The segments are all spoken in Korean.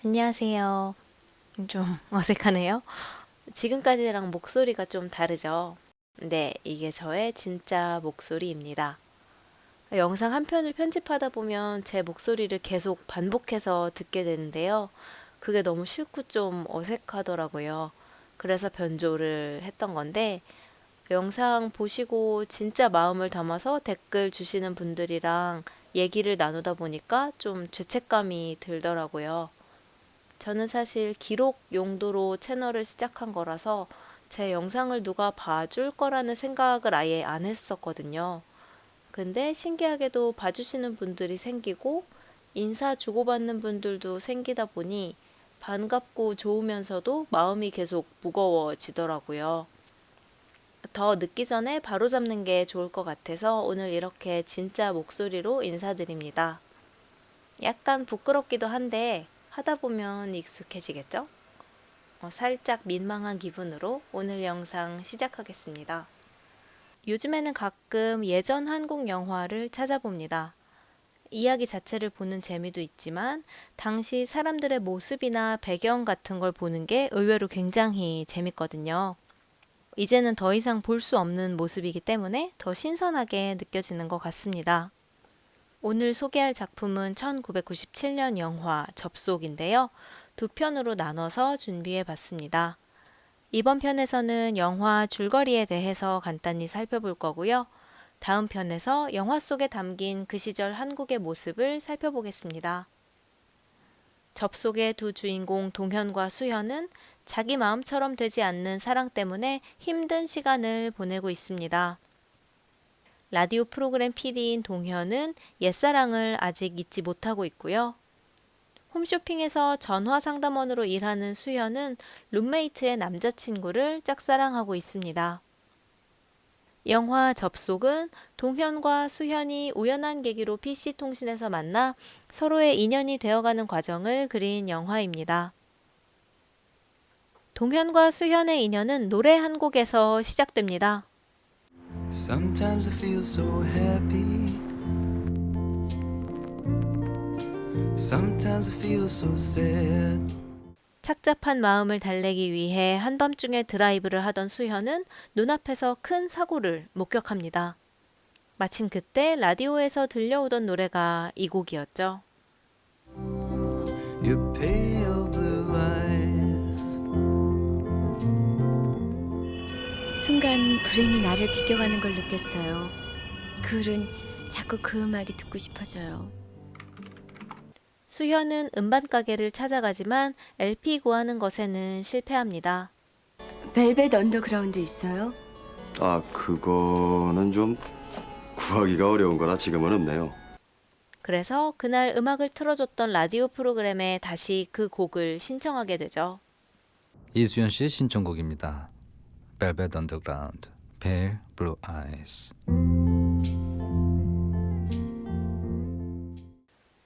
안녕하세요. 좀 어색하네요. 지금까지랑 목소리가 좀 다르죠? 네, 이게 저의 진짜 목소리입니다. 영상 한 편을 편집하다 보면 제 목소리를 계속 반복해서 듣게 되는데요. 그게 너무 싫고 좀 어색하더라고요. 그래서 변조를 했던 건데, 영상 보시고 진짜 마음을 담아서 댓글 주시는 분들이랑 얘기를 나누다 보니까 좀 죄책감이 들더라고요. 저는 사실 기록 용도로 채널을 시작한 거라서 제 영상을 누가 봐줄 거라는 생각을 아예 안 했었거든요. 근데 신기하게도 봐주시는 분들이 생기고 인사 주고받는 분들도 생기다 보니 반갑고 좋으면서도 마음이 계속 무거워지더라고요. 더 늦기 전에 바로잡는 게 좋을 것 같아서 오늘 이렇게 진짜 목소리로 인사드립니다. 약간 부끄럽기도 한데 하다 보면 익숙해지겠죠? 살짝 민망한 기분으로 오늘 영상 시작하겠습니다. 요즘에는 가끔 예전 한국 영화를 찾아봅니다. 이야기 자체를 보는 재미도 있지만 당시 사람들의 모습이나 배경 같은 걸 보는 게 의외로 굉장히 재밌거든요. 이제는 더 이상 볼 수 없는 모습이기 때문에 더 신선하게 느껴지는 것 같습니다. 오늘 소개할 작품은 1997년 영화 접속인데요. 두 편으로 나눠서 준비해 봤습니다. 이번 편에서는 영화 줄거리에 대해서 간단히 살펴볼 거고요. 다음 편에서 영화 속에 담긴 그 시절 한국의 모습을 살펴보겠습니다. 접속의 두 주인공 동현과 수현은 자기 마음처럼 되지 않는 사랑 때문에 힘든 시간을 보내고 있습니다. 라디오 프로그램 PD인 동현은 옛사랑을 아직 잊지 못하고 있고요. 홈쇼핑에서 전화 상담원으로 일하는 수현은 룸메이트의 남자친구를 짝사랑하고 있습니다. 영화 접속은 동현과 수현이 우연한 계기로 PC통신에서 만나 서로의 인연이 되어가는 과정을 그린 영화입니다. 동현과 수현의 인연은 노래 한 곡에서 시작됩니다. Sometimes I feel so happy. Sometimes I feel so sad. 착잡한 마음을 달래기 위해 한밤중에 드라이브를 하던 수현은 눈앞에서 큰 사고를 목격합니다. 마침 그때 라디오에서 들려오던 노래가 이 곡이었죠. Your pale blue eyes. 순간 불행이 나를 비껴가는 걸 느꼈어요. 그 후론 자꾸 그 음악이 듣고 싶어져요. 수현은 음반 가게를 찾아가지만 LP 구하는 것에는 실패합니다. 벨벳 언더그라운드 있어요? 아, 그거는 좀 구하기가 어려운 거라 지금은 없네요. 그래서 그날 음악을 틀어줬던 라디오 프로그램에 다시 그 곡을 신청하게 되죠. 이수연 씨의 신청곡입니다. Velvet Underground, Pale Blue Eyes.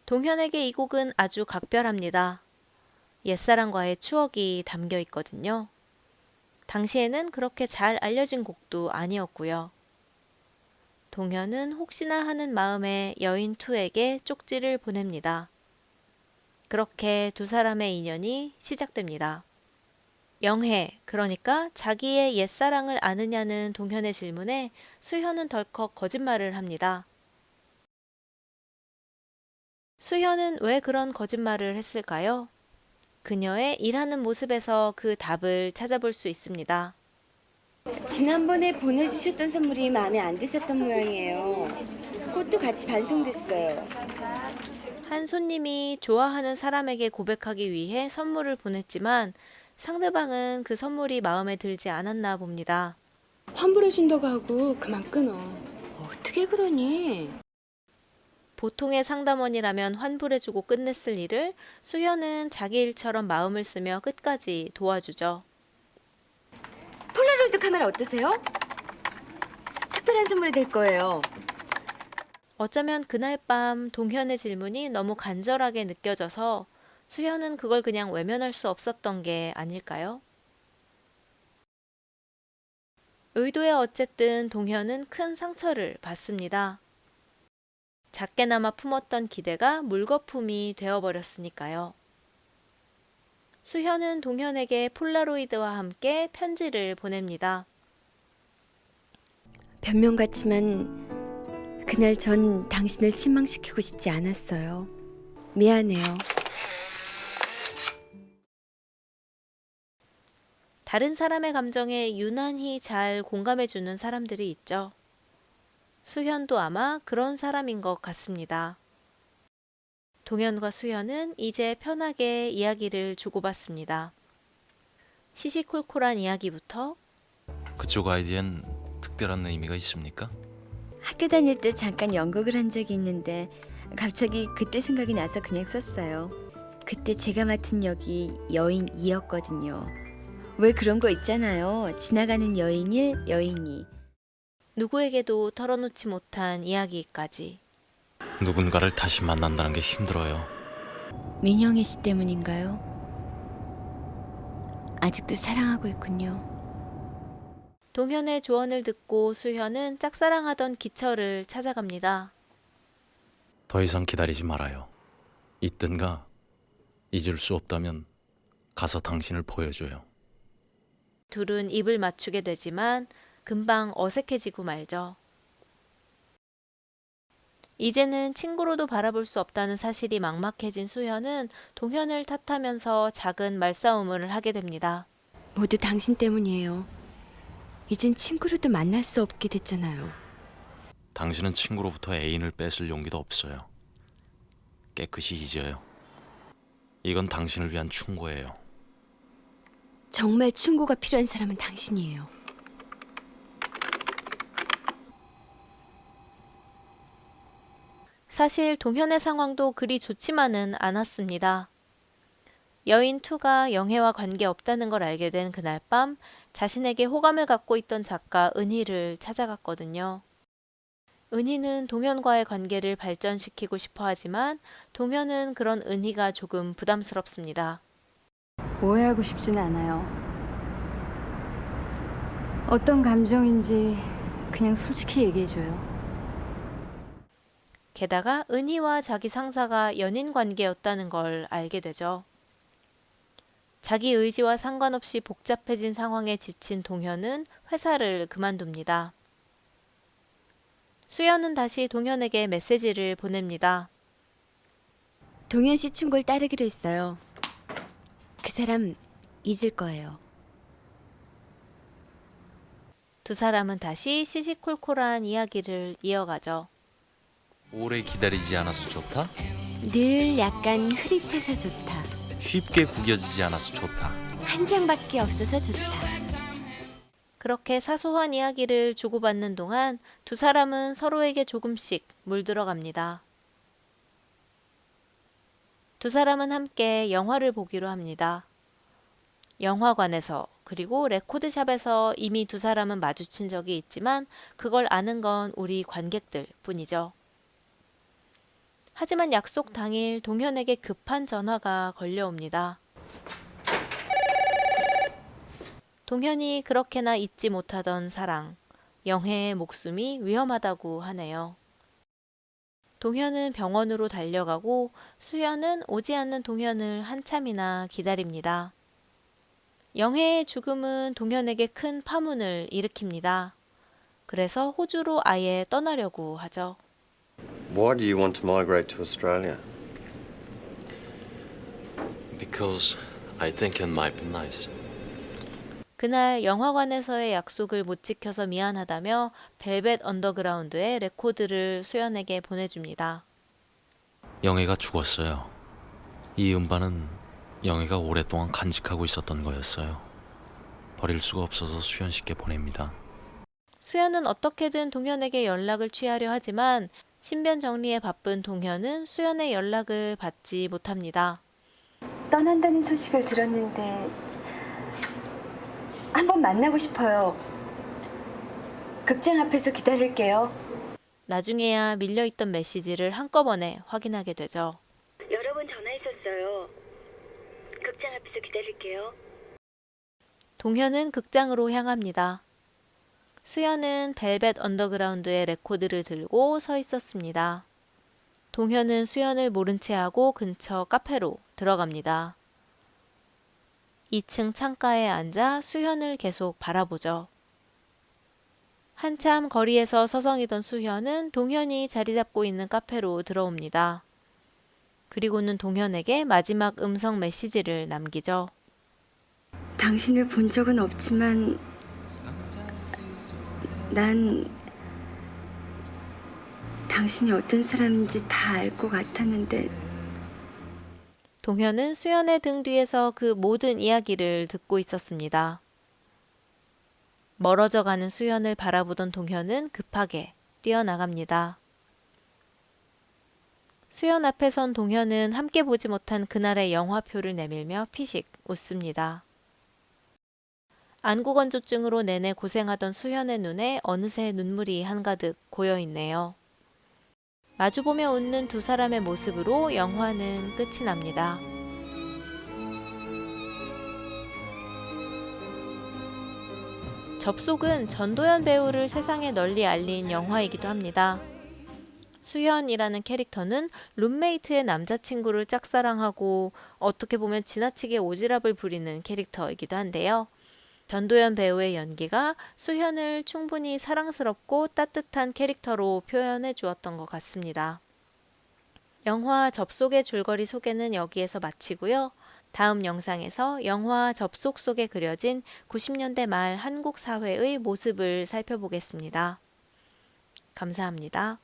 동현에게 이 곡은 아주 각별합니다. 옛사랑과의 추억이 담겨 있거든요. 당시에는 그렇게 잘 알려진 곡도 아니었고요. 동현은 혹시나 하는 마음에 여인2에게 쪽지를 보냅니다. 그렇게 두 사람의 인연이 시작됩니다. 영혜, 그러니까 자기의 옛사랑을 아느냐는 동현의 질문에 수현은 덜컥 거짓말을 합니다. 수현은 왜 그런 거짓말을 했을까요? 그녀의 일하는 모습에서 그 답을 찾아볼 수 있습니다. 지난번에 보내주셨던 선물이 마음에 안 드셨던 모양이에요. 꽃도 같이 반송됐어요. 한 손님이 좋아하는 사람에게 고백하기 위해 선물을 보냈지만 상대방은 그 선물이 마음에 들지 않았나 봅니다. 환불해준다고 하고 그만 끊어. 어떻게 그러니? 보통의 상담원이라면 환불해주고 끝냈을 일을 수현은 자기 일처럼 마음을 쓰며 끝까지 도와주죠. 폴라로이드 카메라 어떠세요? 특별한 선물이 될 거예요. 어쩌면 그날 밤 동현의 질문이 너무 간절하게 느껴져서 수현은 그걸 그냥 외면할 수 없었던 게 아닐까요? 의도야 어쨌든 동현은 큰 상처를 받습니다. 작게나마 품었던 기대가 물거품이 되어버렸으니까요. 수현은 동현에게 폴라로이드와 함께 편지를 보냅니다. 변명 같지만 그날 전 당신을 실망시키고 싶지 않았어요. 미안해요. 다른 사람의 감정에 유난히 잘 공감해주는 사람들이 있죠. 수현도 아마 그런 사람인 것 같습니다. 동현과 수현은 이제 편하게 이야기를 주고받습니다. 시시콜콜한 이야기부터 그쪽 아이디엔 특별한 의미가 있습니까? 학교 다닐 때 잠깐 연극을 한 적이 있는데 갑자기 그때 생각이 나서 그냥 썼어요. 그때 제가 맡은 역이 여인 2였거든요. 왜 그런 거 있잖아요. 지나가는 여인 1, 여인 2. 누구에게도 털어놓지 못한 이야기까지. 누군가를 다시 만난다는 게 힘들어요. 민영애 씨 때문인가요? 아직도 사랑하고 있군요. 동현의 조언을 듣고 수현은 짝사랑하던 기철을 찾아갑니다. 더 이상 기다리지 말아요. 있든가 잊을 수 없다면 가서 당신을 보여줘요. 둘은 입을 맞추게 되지만 금방 어색해지고 말죠. 이제는 친구로도 바라볼 수 없다는 사실이 막막해진 수현은 동현을 탓하면서 작은 말싸움을 하게 됩니다. 모두 당신 때문이에요. 이젠 친구로도 만날 수 없게 됐잖아요. 당신은 친구로부터 애인을 뺏을 용기도 없어요. 깨끗이 잊어요. 이건 당신을 위한 충고예요. 정말 충고가 필요한 사람은 당신이에요. 사실 동현의 상황도 그리 좋지만은 않았습니다. 여인2가 영혜와 관계없다는 걸 알게 된 그날 밤 자신에게 호감을 갖고 있던 작가 은희를 찾아갔거든요. 은희는 동현과의 관계를 발전시키고 싶어 하지만 동현은 그런 은희가 조금 부담스럽습니다. 오해하고 싶진 않아요. 어떤 감정인지 그냥 솔직히 얘기해줘요. 게다가 은희와 자기 상사가 연인 관계였다는 걸 알게 되죠. 자기 의지와 상관없이 복잡해진 상황에 지친 동현은 회사를 그만둡니다. 수연은 다시 동현에게 메시지를 보냅니다. 동현 씨 충고를 따르기로 했어요. 그 사람 잊을 거예요. 두 사람은 다시 시시콜콜한 이야기를 이어가죠. 오래 기다리지 않아서 좋다? 늘 약간 흐릿해서 좋다. 쉽게 구겨지지 않아서 좋다. 한 장밖에 없어서 좋다. 그렇게 사소한 이야기를 주고받는 동안 두 사람은 서로에게 조금씩 물들어갑니다. 두 사람은 함께 영화를 보기로 합니다. 영화관에서 그리고 레코드샵에서 이미 두 사람은 마주친 적이 있지만 그걸 아는 건 우리 관객들 뿐이죠. 하지만 약속 당일 동현에게 급한 전화가 걸려옵니다. 동현이 그렇게나 잊지 못하던 사랑, 영혜의 목숨이 위험하다고 하네요. 동현은 병원으로 달려가고 수연은 오지 않는 동현을 한참이나 기다립니다. 영혜의 죽음은 동현에게 큰 파문을 일으킵니다. 그래서 호주로 아예 떠나려고 하죠. Why do you want to migrate to Australia? Because I think it might be nice. 그날 영화관에서의 약속을 못 지켜서 미안하다며 벨벳 언더그라운드의 레코드를 수연에게 보내줍니다. 영애가 죽었어요. 이 음반은 영애가 오랫동안 간직하고 있었던 거였어요. 버릴 수가 없어서 수연 씨께 보냅니다. 수연은 어떻게든 동현에게 연락을 취하려 하지만 신변 정리에 바쁜 동현은 수연의 연락을 받지 못합니다. 떠난다는 소식을 들었는데 한번 만나고 싶어요. 극장 앞에서 기다릴게요. 나중에야 밀려있던 메시지를 한꺼번에 확인하게 되죠. 여러 번 전화했었어요. 극장 앞에서 기다릴게요. 동현은 극장으로 향합니다. 수연은 벨벳 언더그라운드의 레코드를 들고 서 있었습니다. 동현은 수연을 모른 채 하고 근처 카페로 들어갑니다. 2층 창가에 앉아 수현을 계속 바라보죠. 한참 거리에서 서성이던 수현은 동현이 자리 잡고 있는 카페로 들어옵니다. 그리고는 동현에게 마지막 음성 메시지를 남기죠. 당신을 본 적은 없지만 난 당신이 어떤 사람인지 다 알 것 같았는데 동현은 수현의 등 뒤에서 그 모든 이야기를 듣고 있었습니다. 멀어져 가는 수현을 바라보던 동현은 급하게 뛰어나갑니다. 수현 앞에 선 동현은 함께 보지 못한 그날의 영화표를 내밀며 피식 웃습니다. 안구건조증으로 내내 고생하던 수현의 눈에 어느새 눈물이 한가득 고여있네요. 마주보며 웃는 두 사람의 모습으로 영화는 끝이 납니다. 접속은 전도연 배우를 세상에 널리 알린 영화이기도 합니다. 수현이라는 캐릭터는 룸메이트의 남자친구를 짝사랑하고 어떻게 보면 지나치게 오지랖을 부리는 캐릭터이기도 한데요. 전도연 배우의 연기가 수현을 충분히 사랑스럽고 따뜻한 캐릭터로 표현해 주었던 것 같습니다. 영화 접속의 줄거리 소개는 여기에서 마치고요. 다음 영상에서 영화 접속 속에 그려진 90년대 말 한국 사회의 모습을 살펴보겠습니다. 감사합니다.